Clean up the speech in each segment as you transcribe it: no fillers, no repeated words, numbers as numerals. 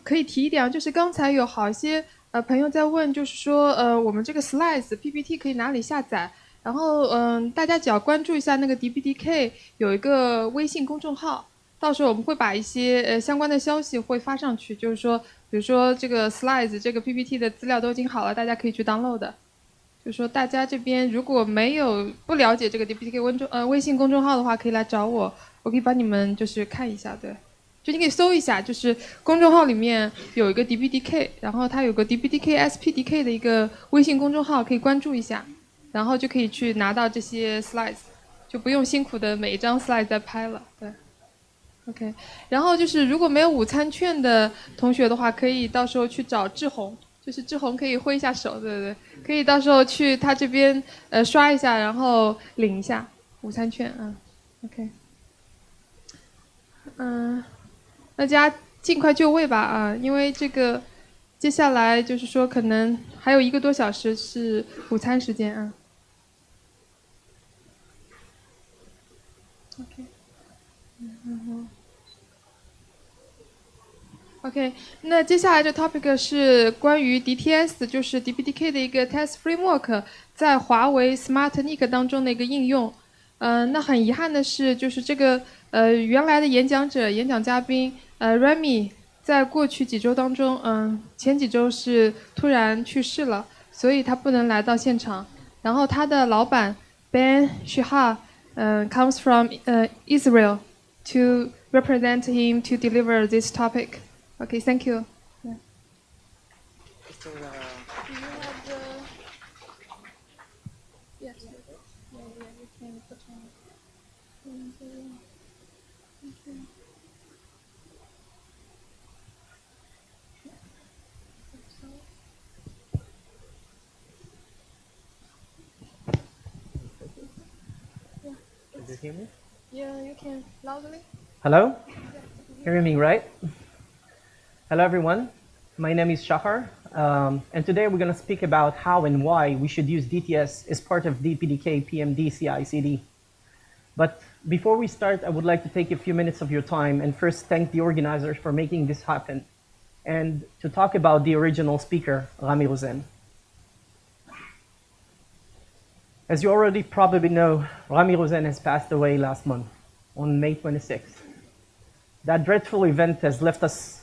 可以提一点啊，就是刚才有好一些朋友在问，就是说我们这个 slides PPT 可以哪里下载？然后大家只要关注一下那个 DPDK 有一个微信公众号，到时候我们会把一些相关的消息会发上去，就是说比如说这个 slides 这个 PPT 的资料都已经好了，大家可以去 download 的。就是说大家这边如果没有不了解这个 DPDK 微信公众号的话，可以来找我，我可以帮你们就是看一下，对。就你可以搜一下，就是公众号里面有一个 DPDK，然后它有个 DPDK SPDK 的一个微信公众号，可以关注一下，然后就可以去拿到这些 slides，就不用辛苦的每一张 slide 再拍了，对。OK，然后就是如果没有午餐券的同学的话，可以到时候去找志宏，就是志宏可以挥一下手，对对对，可以到时候去他这边刷一下，然后领一下午餐券，OK，大家尽快就位吧啊，因为这个接下来就是说可能还有1个多小时是午餐时间啊。OK，OK，那接下来这 topic 是关于 DTS，就是 DPDK 的一个 test framework 在华为 Smart NIC 当中的一个应用。那很遗憾的是，就是这个原来的演讲嘉宾Remy，在过去几周当中，前几周是突然去世了，所以他不能来到现场。然后他的老板 Ben-Shahar comes from Israel to represent him to deliver this topic. Okay, thank you. Yeah. Do you have the... Yes. Yeah, you can put on. Okay. Can you hear me? Yeah, you can loudly. Hello? Hearing me, right? Hello, everyone. My name is Shahar, and today we're going to speak about how and why we should use DTS as part of DPDK PMD CI/CD. But before we start, I would like to take a few minutes of your time and first thank the organizers for making this happen, and to talk about the original speaker, Rami Rosen. As you already probably know, Rami Rosen has passed away last month, on May 26th. That dreadful event has left us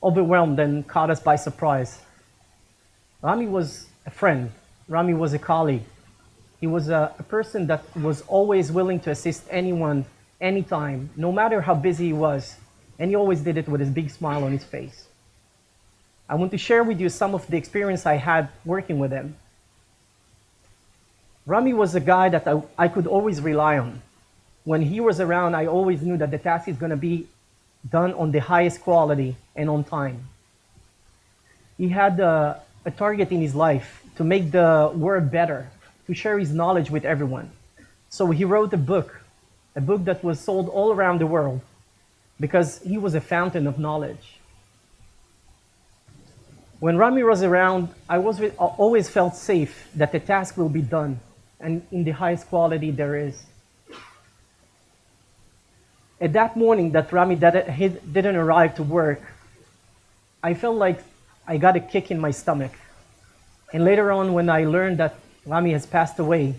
overwhelmed and caught us by surprise. Rami was a friend. Rami was a colleague. He was a person that was always willing to assist anyone, anytime, no matter how busy he was, and he always did it with his big smile on his face. I want to share with you some of the experience I had working with him. Rami was a guy that I could always rely on. When he was around, I always knew that the task is going to be done on the highest quality and on time. He had a target in his life to make the world better, to share his knowledge with everyone. So he wrote a book that was sold all around the world because he was a fountain of knowledge. When Rami was around, I always felt safe that the task will be done and in the highest quality there is. At that morning that Rami didn't arrive to work, I felt like I got a kick in my stomach. And later on, when I learned that Rami has passed away,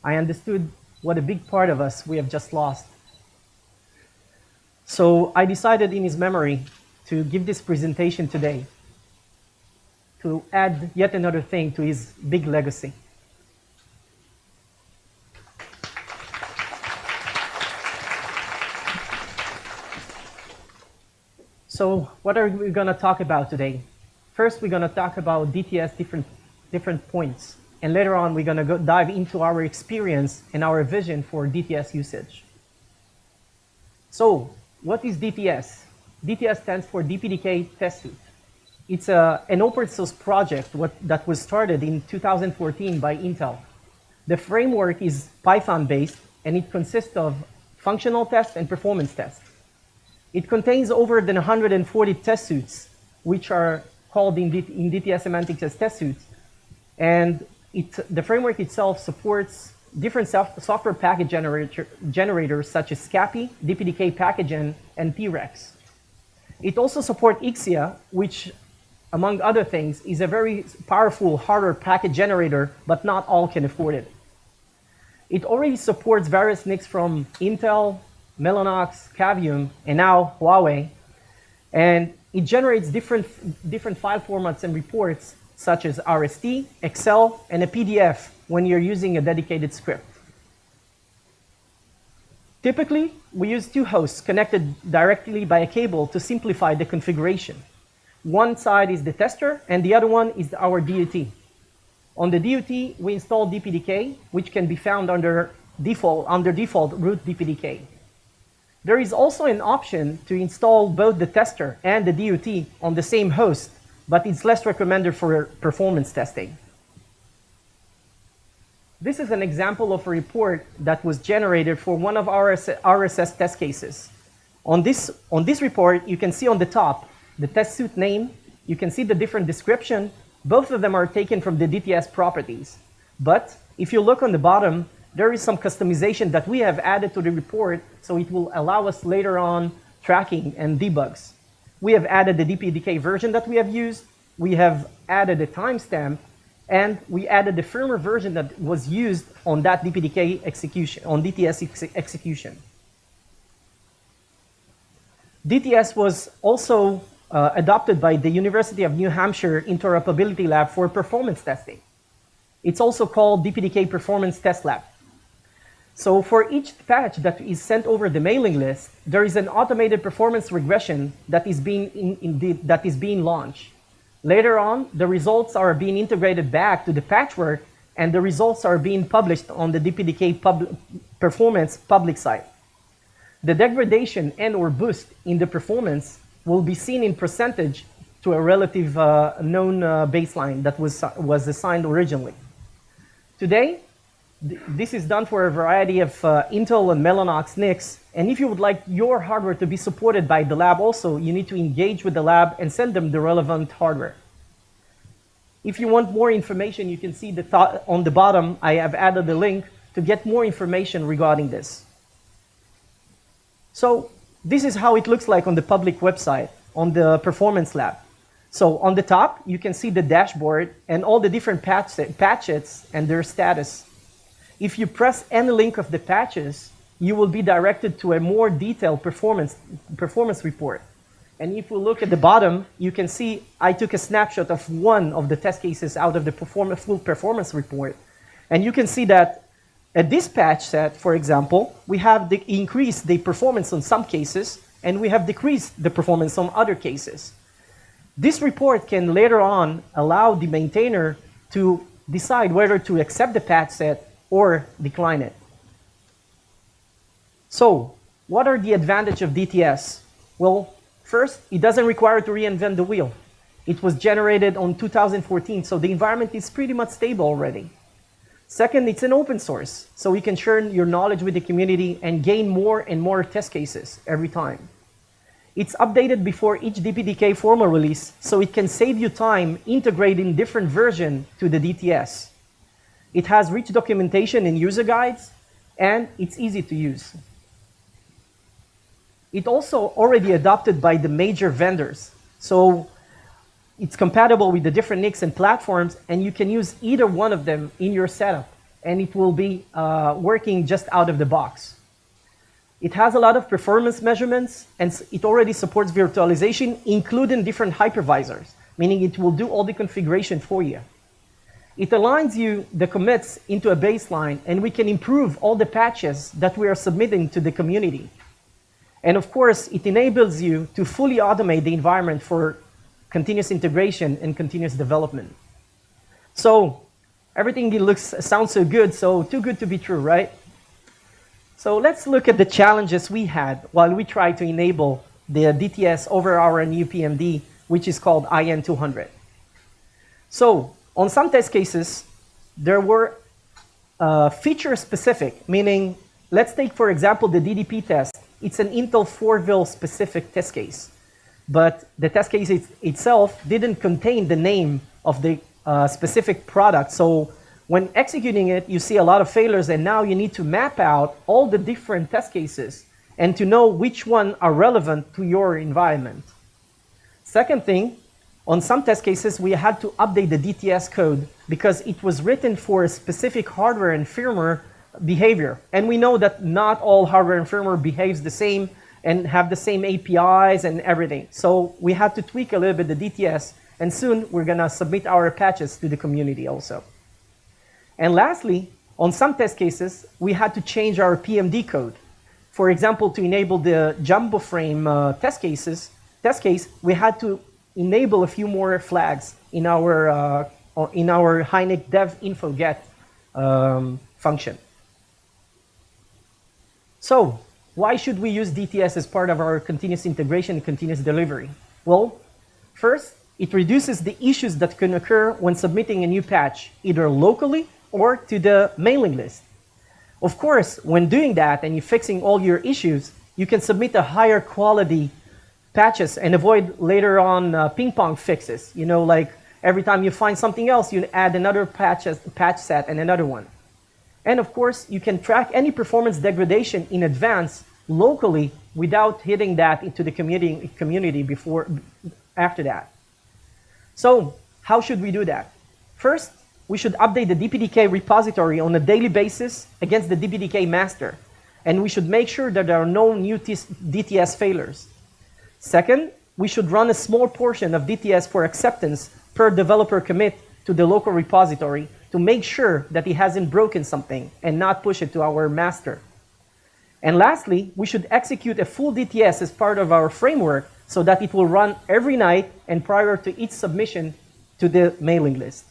I understood what a big part of us we have just lost. So I decided in his memory to give this presentation today, to add yet another thing to his big legacy. So what are we going to talk about today? First, we're going to talk about DTS different points. And later on, we're going to dive into our experience and our vision for DTS usage. So what is DTS? DTS stands for DPDK Test Suite. It's an open source project that was started in 2014 by Intel. The framework is Python-based, and it consists of functional tests and performance tests. It contains over than 140 test suites, which are called in DTS semantics as test suites. And the framework itself supports different software package generators such as SCAPI, DPDK Packagen, and PREX. It also supports Ixia, which, among other things, is a very powerful hardware packet generator, but not all can afford it. It already supports various NICs from Intel, Mellanox, Cavium, and now Huawei. And it generates different file formats and reports, such as RST, Excel, and a PDF when you're using a dedicated script. Typically, we use two hosts connected directly by a cable to simplify the configuration. One side is the tester, and the other one is our DUT. On the DUT, we install DPDK, which can be found under default root DPDK. There is also an option to install both the tester and the DUT on the same host, but it's less recommended for performance testing. This is an example of a report that was generated for one of our RSS test cases. On this report, you can see on the top the test suite name. You can see the different description. Both of them are taken from the DTS properties. But if you look on the bottom, there is some customization that we have added to the report, so it will allow us later on tracking and debugs. We have added the DPDK version that we have used. We have added a timestamp, and we added the firmware version that was used on that DPDK execution, on DTS execution. DTS was also adopted by the University of New Hampshire Interoperability Lab for performance testing. It's also called DPDK Performance Test Lab. So for each patch that is sent over the mailing list, there is an automated performance regression that is being launched. Later on, the results are being integrated back to the patchwork, and the results are being published on the DPDK performance public site. The degradation and/or boost in the performance will be seen in percentage to a relative known baseline that was assigned originally. Today, this is done for a variety of Intel and Mellanox NICs, and if you would like your hardware to be supported by the lab also, you need to engage with the lab and send them the relevant hardware. If you want more information, you can see on the bottom, I have added a link to get more information regarding this. So this is how it looks like on the public website, on the Performance Lab. So on the top, you can see the dashboard and all the different patches and their status. If you press any link of the patches, you will be directed to a more detailed performance report. And if we look at the bottom, you can see I took a snapshot of one of the test cases out of the full performance report. And you can see that at this patch set, for example, we have increased the performance on some cases, and we have decreased the performance on other cases. This report can later on allow the maintainer to decide whether to accept the patch set or decline it. So, what are the advantages of DTS? Well, first, it doesn't require to reinvent the wheel. It was generated on 2014, so the environment is pretty much stable already. Second, it's an open source, so you can share your knowledge with the community and gain more and more test cases every time. It's updated before each DPDK formal release, so it can save you time integrating different versions to the DTS. It has rich documentation and user guides, and it's easy to use. It's also already adopted by the major vendors, so it's compatible with the different NICs and platforms, and you can use either one of them in your setup, and it will be working just out of the box. It has a lot of performance measurements, and it already supports virtualization, including different hypervisors, meaning it will do all the configuration for you. It aligns the commits into a baseline, and we can improve all the patches that we are submitting to the community. And of course, it enables you to fully automate the environment for continuous integration and continuous development. So everything sounds so good, so too good to be true, right? So let's look at the challenges we had while we tried to enable the DTS over our new PMD, which is called IN200. So on some test cases, there were feature-specific, meaning, let's take, for example, the DDP test. It's an Intel 4-ville-specific test case, but the test case itself didn't contain the name of the specific product. So when executing it, you see a lot of failures, and now you need to map out all the different test cases and to know which one are relevant to your environment. Second thing, on some test cases, we had to update the DTS code because it was written for a specific hardware and firmware behavior. And we know that not all hardware and firmware behaves the same and have the same APIs and everything. So we had to tweak a little bit the DTS, and soon we're going to submit our patches to the community also. And lastly, on some test cases, we had to change our PMD code. For example, to enable the jumbo frame test case, we had to enable a few more flags in our Hynix dev info get function. So why should we use DTS as part of our continuous integration and continuous delivery? Well, first, it reduces the issues that can occur when submitting a new patch, either locally or to the mailing list. Of course, when doing that and you're fixing all your issues, you can submit a higher quality patches and avoid later on ping pong fixes. You know, like every time you find something else, you add another patch set and another one. And of course, you can track any performance degradation in advance locally without hitting that into the community after that. So how should we do that? First, we should update the DPDK repository on a daily basis against the DPDK master. And we should make sure that there are no new DTS failures. Second, we should run a small portion of DTS for acceptance per developer commit to the local repository to make sure that he hasn't broken something and not push it to our master. And lastly, we should execute a full DTS as part of our framework so that it will run every night and prior to each submission to the mailing list.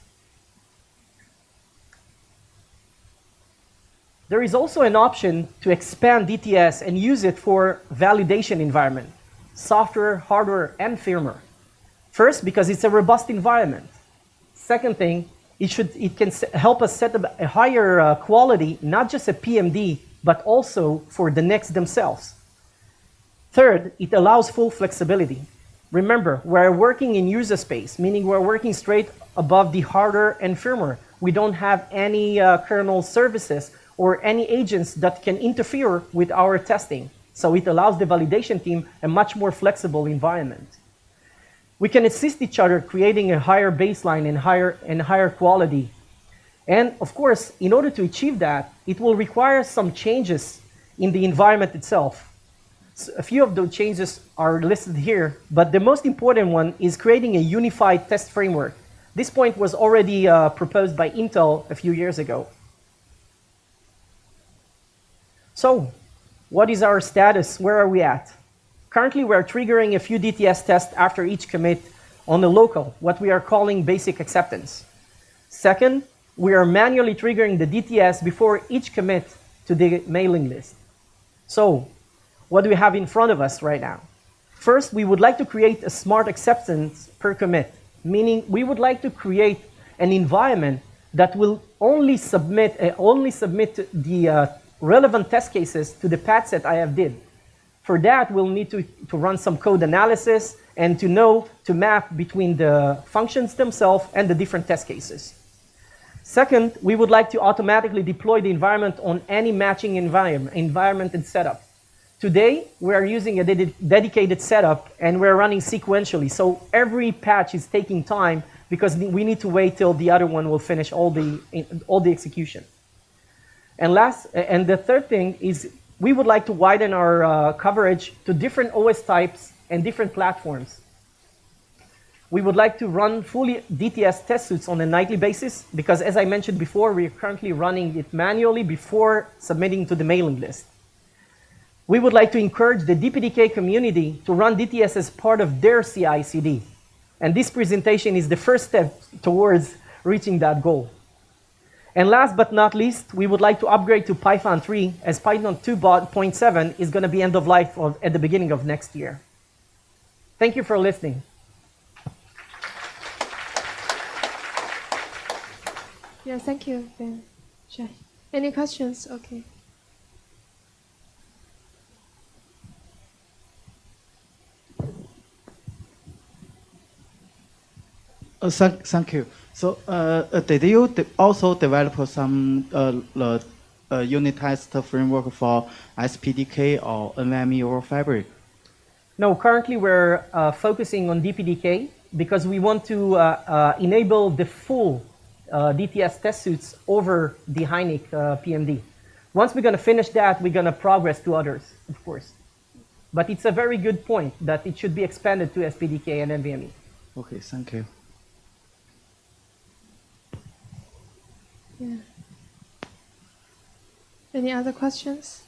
There is also an option to expand DTS and use it for validation environment, software, hardware, and firmware. First, because it's a robust environment. Second thing, it can help us set a higher quality, not just a PMD, but also for the NICs themselves. Third, it allows full flexibility. Remember, we're working in user space, meaning we're working straight above the hardware and firmware. We don't have any kernel services or any agents that can interfere with our testing. So it allows the validation team a much more flexible environment. We can assist each other creating a higher baseline and higher quality. And of course, in order to achieve that, it will require some changes in the environment itself. So a few of those changes are listed here, but the most important one is creating a unified test framework. This point was already proposed by Intel a few years ago. So, what is our status? Where are we at? Currently, we are triggering a few DTS tests after each commit on the local, what we are calling basic acceptance. Second, we are manually triggering the DTS before each commit to the mailing list. So, what do we have in front of us right now? First, we would like to create a smart acceptance per commit, meaning we would like to create an environment that will only submit the relevant test cases to the patch set I have did. For that, we'll need to run some code analysis and to map between the functions themselves and the different test cases. Second, we would like to automatically deploy the environment on any matching environment and setup. Today, we are using a dedicated setup and we're running sequentially. So every patch is taking time because we need to wait till the other one will finish all the execution. And the third thing is we would like to widen our coverage to different OS types and different platforms. We would like to run fully DTS test suites on a nightly basis because, as I mentioned before, we are currently running it manually before submitting to the mailing list. We would like to encourage the DPDK community to run DTS as part of their CI/CD. And this presentation is the first step towards reaching that goal. And last but not least, we would like to upgrade to Python 3 as Python 2.7 is going to be end of life at the beginning of next year. Thank you for listening. Yeah, thank you, Ben. Sure. Any questions? Okay. Thank you. So, did you also develop some unit test framework for SPDK or NVMe or Fabric? No, currently we're focusing on DPDK because we want to enable the full DTS test suits over the Hynix PMD. Once we're going to finish that, we're going to progress to others, of course. But it's a very good point that it should be expanded to SPDK and NVMe. Okay, thank you. Yeah. Any other questions?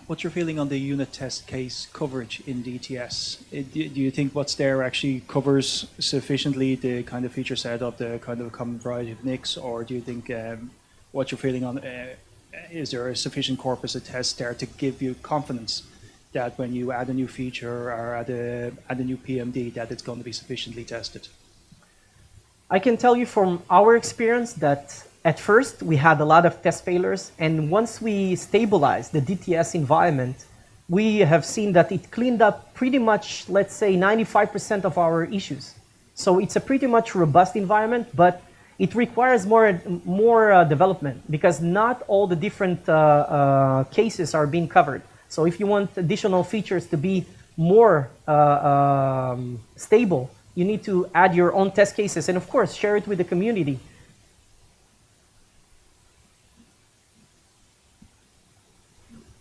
What's your feeling on the unit test case coverage in DTS? Do you think what's there actually covers sufficiently the kind of feature set of the kind of common variety of NICs, or do you think what's your feeling on is there a sufficient corpus of tests there to give you confidence that when you add a new feature or add a new PMD that it's going to be sufficiently tested? I can tell you from our experience that at first we had a lot of test failures, and once we stabilized the DTS environment, we have seen that it cleaned up pretty much, let's say, 95% of our issues. So it's a pretty much robust environment, but it requires more development because not all the different cases are being covered. So if you want additional features to be more stable, you need to add your own test cases and, of course, share it with the community.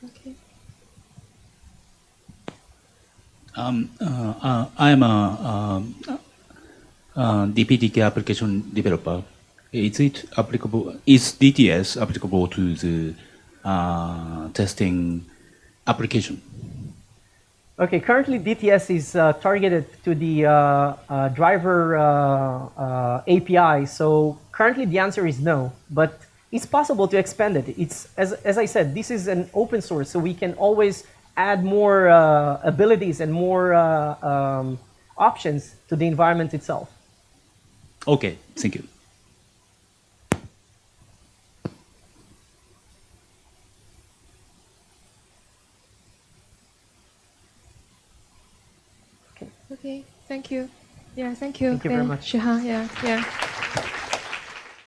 Okay. I'm a DPDK application developer. Is it applicable? Is DTS applicable to the testing application? Okay, currently DTS is targeted to the driver API. So currently the answer is no, but it's possible to expand it. It's as I said, this is an open source, so we can always add more abilities and more options to the environment itself. Okay, thank you. Okay, thank you. Yeah, thank you. Thank you very much. Ben-Shahar, yeah.